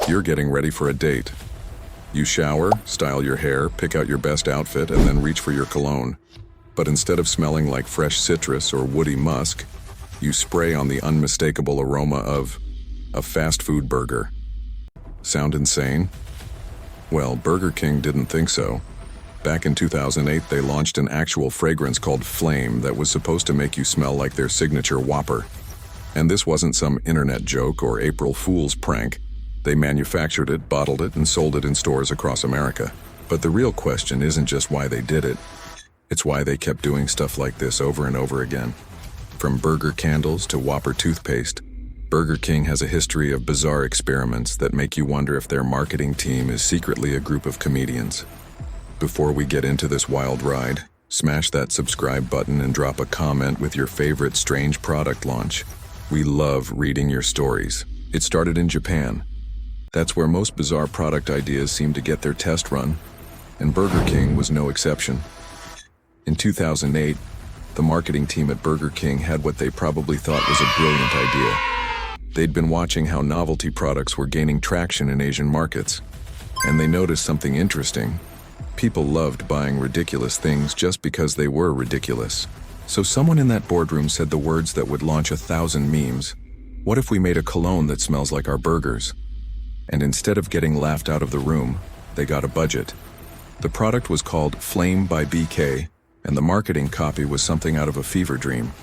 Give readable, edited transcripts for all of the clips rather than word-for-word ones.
You're getting ready for a date. You shower, style your hair, pick out your best outfit, and then reach for your cologne. But instead of smelling like fresh citrus or woody musk, you spray on the unmistakable aroma of a fast food burger. Sound insane? Well, Burger King didn't think so. Back in 2008, they launched an actual fragrance called Flame that was supposed to make you smell like their signature Whopper. And this wasn't some internet joke or April Fool's prank. They manufactured it, bottled it, and sold it in stores across America. But the real question isn't just why they did it. It's why they kept doing stuff like this over and over again. From burger candles to Whopper toothpaste, Burger King has a history of bizarre experiments that make you wonder if their marketing team is secretly a group of comedians. Before we get into this wild ride, smash that subscribe button and drop a comment with your favorite strange product launch. We love reading your stories. It started in Japan. That's where most bizarre product ideas seem to get their test run, and Burger King was no exception. In 2008, the marketing team at Burger King had what they probably thought was a brilliant idea. They'd been watching how novelty products were gaining traction in Asian markets, and they noticed something interesting. People loved buying ridiculous things just because they were ridiculous. So someone in that boardroom said the words that would launch 1,000 memes. What if we made a cologne that smells like our burgers? And instead of getting laughed out of the room, they got a budget. The product was called Flame by BK, and the marketing copy was something out of a fever dream.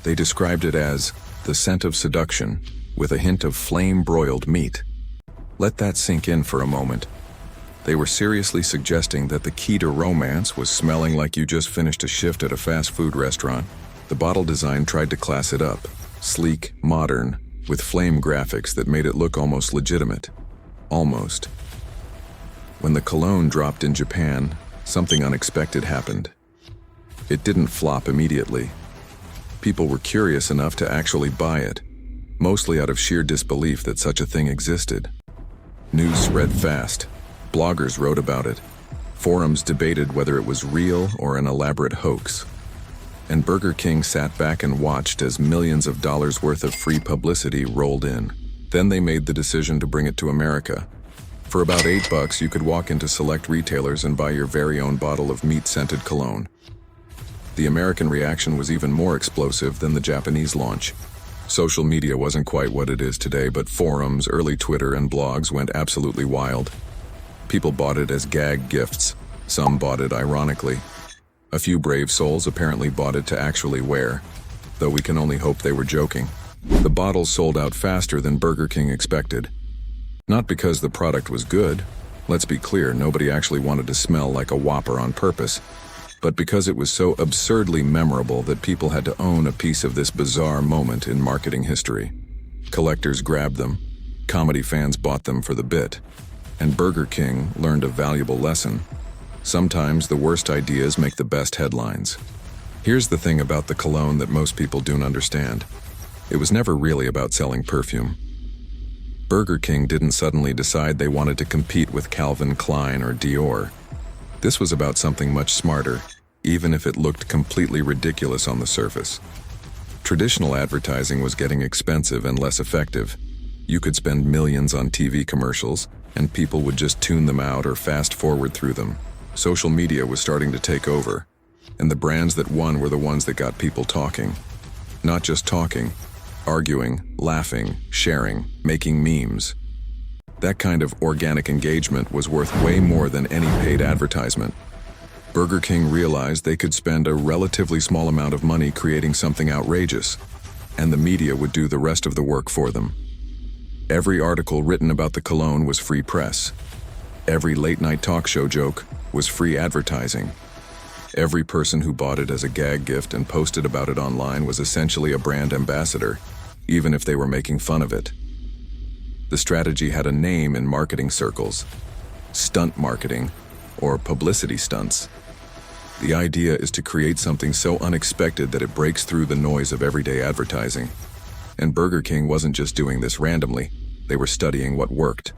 They described it as the scent of seduction with a hint of flame-broiled meat. Let that sink in for a moment. They were seriously suggesting that the key to romance was smelling like you just finished a shift at a fast food restaurant. The bottle design tried to class it up, sleek, modern, with flame graphics that made it look almost legitimate. Almost. When the cologne dropped in Japan, something unexpected happened. It didn't flop immediately. People were curious enough to actually buy it, mostly out of sheer disbelief that such a thing existed. News spread fast. Bloggers wrote about it. Forums debated whether it was real or an elaborate hoax. And Burger King sat back and watched as millions of dollars worth of free publicity rolled in. Then they made the decision to bring it to America. For about $8, you could walk into select retailers and buy your very own bottle of meat-scented cologne. The American reaction was even more explosive than the Japanese launch. Social media wasn't quite what it is today, but forums, early Twitter, and blogs went absolutely wild. People bought it as gag gifts. Some bought it ironically. A few brave souls apparently bought it to actually wear, though we can only hope they were joking. The bottles sold out faster than Burger King expected. Not because the product was good. Let's be clear, nobody actually wanted to smell like a Whopper on purpose. But because it was so absurdly memorable that people had to own a piece of this bizarre moment in marketing history. Collectors grabbed them. Comedy fans bought them for the bit. And Burger King learned a valuable lesson. Sometimes the worst ideas make the best headlines. Here's the thing about the cologne that most people don't understand. It was never really about selling perfume. Burger King didn't suddenly decide they wanted to compete with Calvin Klein or Dior. This was about something much smarter, even if it looked completely ridiculous on the surface. Traditional advertising was getting expensive and less effective. You could spend millions on TV commercials, and people would just tune them out or fast forward through them. Social media was starting to take over, and the brands that won were the ones that got people talking. Not just talking, arguing, laughing, sharing, making memes. That kind of organic engagement was worth way more than any paid advertisement. Burger King realized they could spend a relatively small amount of money creating something outrageous, and the media would do the rest of the work for them. Every article written about the cologne was free press. Every late-night talk show joke was free advertising. Every person who bought it as a gag gift and posted about it online was essentially a brand ambassador, even if they were making fun of it. The strategy had a name in marketing circles: stunt marketing, or publicity stunts. The idea is to create something so unexpected that it breaks through the noise of everyday advertising. And Burger King wasn't just doing this randomly, they were studying what worked.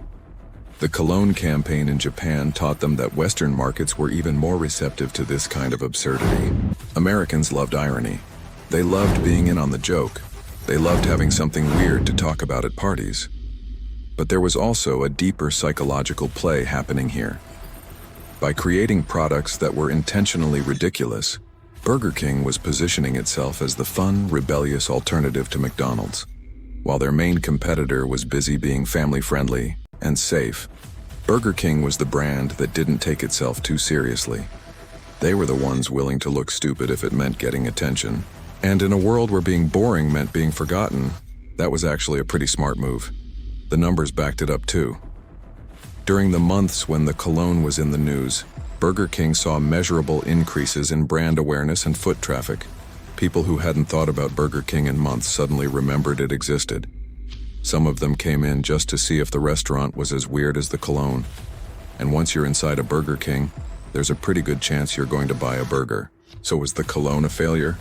The Cologne campaign in Japan taught them that Western markets were even more receptive to this kind of absurdity. Americans loved irony. They loved being in on the joke. They loved having something weird to talk about at parties. But there was also a deeper psychological play happening here. By creating products that were intentionally ridiculous, Burger King was positioning itself as the fun, rebellious alternative to McDonald's. While their main competitor was busy being family-friendly and safe, Burger King was the brand that didn't take itself too seriously. They were the ones willing to look stupid if it meant getting attention. And in a world where being boring meant being forgotten, that was actually a pretty smart move. The numbers backed it up too. During the months when the Cologne was in the news, Burger King saw measurable increases in brand awareness and foot traffic. People who hadn't thought about Burger King in months suddenly remembered it existed. Some of them came in just to see if the restaurant was as weird as the Cologne. And once you're inside a Burger King, there's a pretty good chance you're going to buy a burger. So was the Cologne a failure?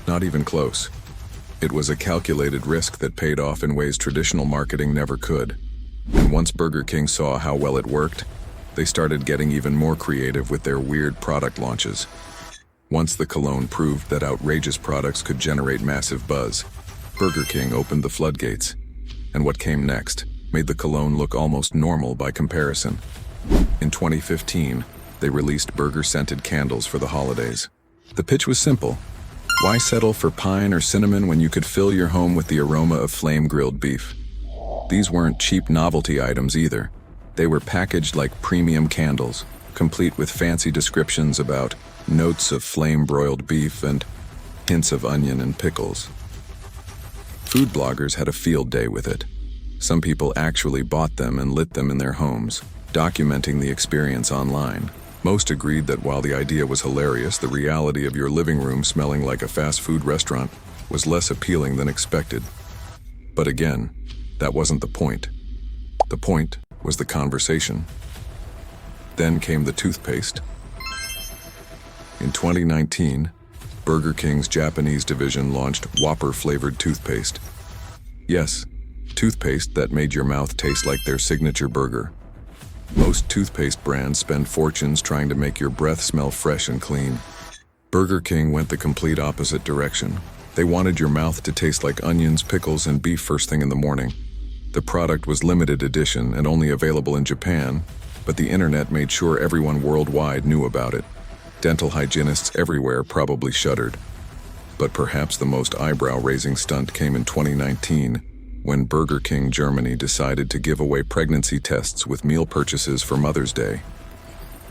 Not even close. It was a calculated risk that paid off in ways traditional marketing never could. And once Burger King saw how well it worked, they started getting even more creative with their weird product launches. Once the Cologne proved that outrageous products could generate massive buzz, Burger King opened the floodgates. And what came next made the Cologne look almost normal by comparison. In 2015, they released burger-scented candles for the holidays. The pitch was simple. Why settle for pine or cinnamon when you could fill your home with the aroma of flame-grilled beef? These weren't cheap novelty items either. They were packaged like premium candles, complete with fancy descriptions about notes of flame-broiled beef and hints of onion and pickles. Food bloggers had a field day with it. Some people actually bought them and lit them in their homes, documenting the experience online. Most agreed that while the idea was hilarious, the reality of your living room smelling like a fast food restaurant was less appealing than expected. But again, that wasn't the point. The point was the conversation. Then came the toothpaste. In 2019, Burger King's Japanese division launched Whopper-flavored toothpaste. Yes, toothpaste that made your mouth taste like their signature burger. Most toothpaste brands spend fortunes trying to make your breath smell fresh and clean. Burger King went the complete opposite direction. They wanted your mouth to taste like onions, pickles, and beef first thing in the morning. The product was limited edition and only available in Japan, but the internet made sure everyone worldwide knew about it. Dental hygienists everywhere probably shuddered. But perhaps the most eyebrow-raising stunt came in 2019, when Burger King Germany decided to give away pregnancy tests with meal purchases for Mother's Day.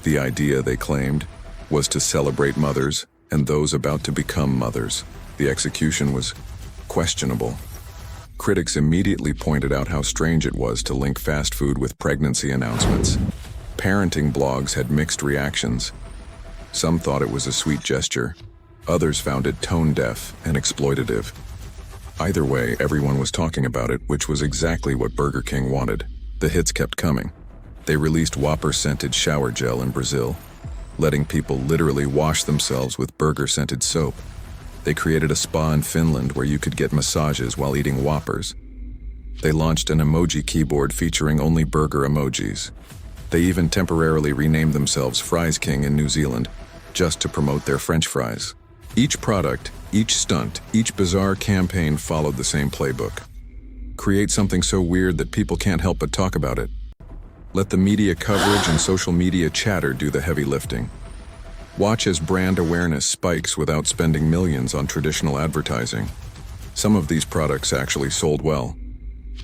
The idea, they claimed, was to celebrate mothers and those about to become mothers. The execution was questionable. Critics immediately pointed out how strange it was to link fast food with pregnancy announcements. Parenting blogs had mixed reactions. Some thought it was a sweet gesture. Others found it tone-deaf and exploitative. Either way, everyone was talking about it, which was exactly what Burger King wanted. The hits kept coming. They released Whopper-scented shower gel in Brazil, letting people literally wash themselves with burger-scented soap. They created a spa in Finland where you could get massages while eating Whoppers. They launched an emoji keyboard featuring only burger emojis. They even temporarily renamed themselves Fries King in New Zealand, just to promote their French fries. Each product, each stunt, each bizarre campaign followed the same playbook. Create something so weird that people can't help but talk about it. Let the media coverage and social media chatter do the heavy lifting. Watch as brand awareness spikes without spending millions on traditional advertising. Some of these products actually sold well.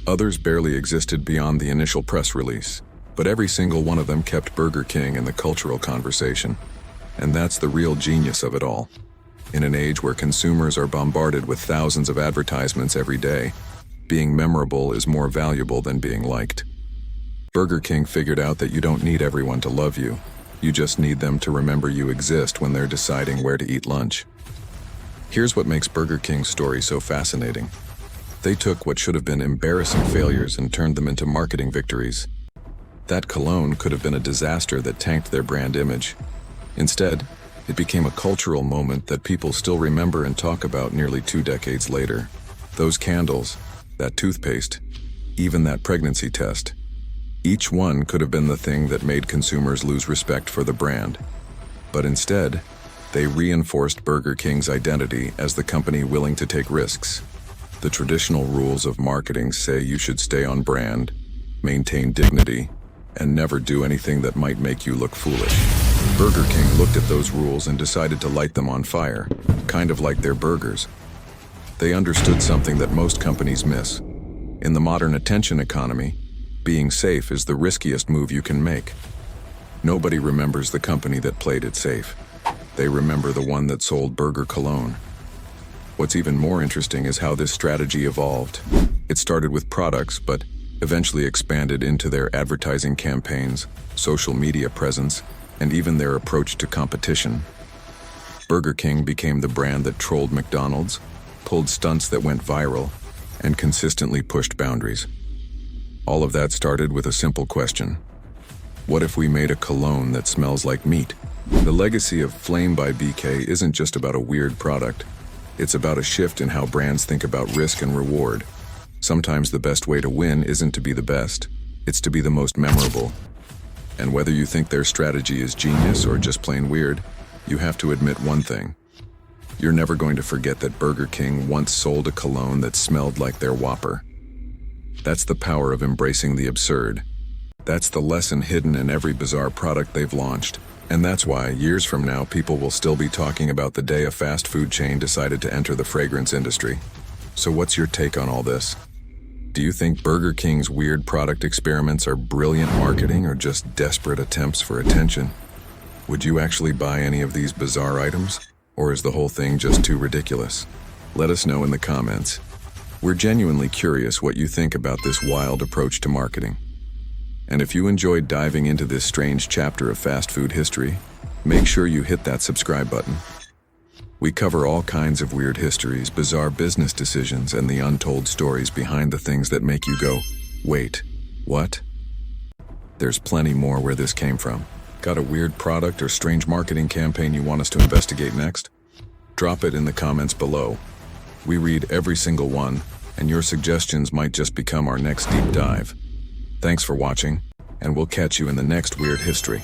Others barely existed beyond the initial press release, but every single one of them kept Burger King in the cultural conversation. And that's the real genius of it all. In an age where consumers are bombarded with thousands of advertisements every day, being memorable is more valuable than being liked. Burger King figured out that you don't need everyone to love you. You just need them to remember you exist when they're deciding where to eat lunch. Here's what makes Burger King's story so fascinating. They took what should have been embarrassing failures and turned them into marketing victories. That Cologne could have been a disaster that tanked their brand image. Instead, it became a cultural moment that people still remember and talk about nearly 2 decades later. Those candles, that toothpaste, even that pregnancy test. Each one could have been the thing that made consumers lose respect for the brand. But instead, they reinforced Burger King's identity as the company willing to take risks. The traditional rules of marketing say you should stay on brand, maintain dignity, and never do anything that might make you look foolish. Burger King looked at those rules and decided to light them on fire, kind of like their burgers. They understood something that most companies miss. In the modern attention economy, being safe is the riskiest move you can make. Nobody remembers the company that played it safe. They remember the one that sold burger cologne. What's even more interesting is how this strategy evolved. It started with products, but eventually expanded into their advertising campaigns, social media presence, and even their approach to competition. Burger King became the brand that trolled McDonald's, pulled stunts that went viral, and consistently pushed boundaries. All of that started with a simple question. What if we made a cologne that smells like meat? The legacy of Flame by BK isn't just about a weird product. It's about a shift in how brands think about risk and reward. Sometimes the best way to win isn't to be the best, it's to be the most memorable. And whether you think their strategy is genius or just plain weird, you have to admit one thing. You're never going to forget that Burger King once sold a cologne that smelled like their Whopper. That's the power of embracing the absurd. That's the lesson hidden in every bizarre product they've launched. And that's why, years from now, people will still be talking about the day a fast food chain decided to enter the fragrance industry. So what's your take on all this? Do you think Burger King's weird product experiments are brilliant marketing or just desperate attempts for attention? Would you actually buy any of these bizarre items? Or is the whole thing just too ridiculous? Let us know in the comments. We're genuinely curious what you think about this wild approach to marketing. And if you enjoyed diving into this strange chapter of fast food history, make sure you hit that subscribe button. We cover all kinds of weird histories, bizarre business decisions, and the untold stories behind the things that make you go, wait, what? There's plenty more where this came from. Got a weird product or strange marketing campaign you want us to investigate next? Drop it in the comments below. We read every single one, and your suggestions might just become our next deep dive. Thanks for watching, and we'll catch you in the next weird history.